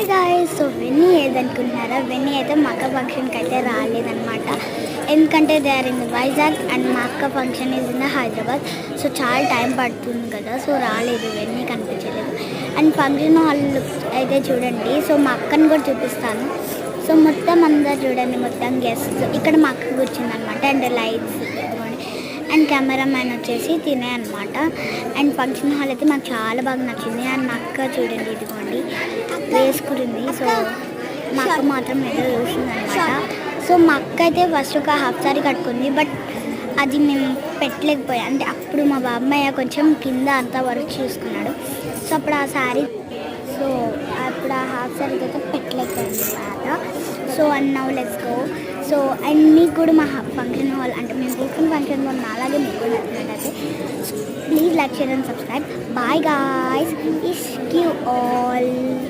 Hi guys. So వెన్నీ ఏదనుకుంటున్నారా, వెన్నీ అయితే మా అక్క ఫంక్షన్కి అయితే రాలేదనమాట. ఎందుకంటే they are in Vizag and మా అక్క function is in Hyderabad. So చాలా టైం పడుతుంది కదా, సో రాలేదు, వెన్నీ కనిపించలేదు. అండ్ ఫంక్షన్ హాల్ అయితే చూడండి. సో మా అక్కని కూడా చూపిస్తాను. సో మొత్తం అందరు చూడండి, మొత్తం గెస్ట్ ఇక్కడ మా అక్క కూర్చుందనమాట. అండ్ లైట్స్ అండ్ కెమెరామ్యాన్ వచ్చేసి తినే అనమాట. అండ్ ఫంక్షన్ హాల్ అయితే మాకు చాలా బాగా నచ్చింది. అండ్ మా అక్క చూడండి, ఇదిగోండి వేసుకుంటుంది. సో మా అక్క మాత్రం ఏదో చూస్తుంది అనమాట. సో మా అక్క అయితే ఫస్ట్ ఒక హాఫ్ సారీ కట్టుకుంది, బట్ అది మేము పెట్టలేకపోయాం. అంటే అప్పుడు మా బాబాయ్య కొంచెం కింద అంతా వర్క్ చూసుకున్నాడు. సో అప్పుడు ఆ శారీ, సో అప్పుడు ఆ హాఫ్ సారీకి అయితే పెట్టలేకపోయాం అనమాట. So and now let's go. So and మీకు కూడా మా ఫంక్షన్ హాల్ అంటే మేము తీసుకున్న ఫంక్షన్ హాల్ అలాగే మీకు కూడా నచ్చినట్టయితే please like, share and subscribe. Bye guys, miss you all.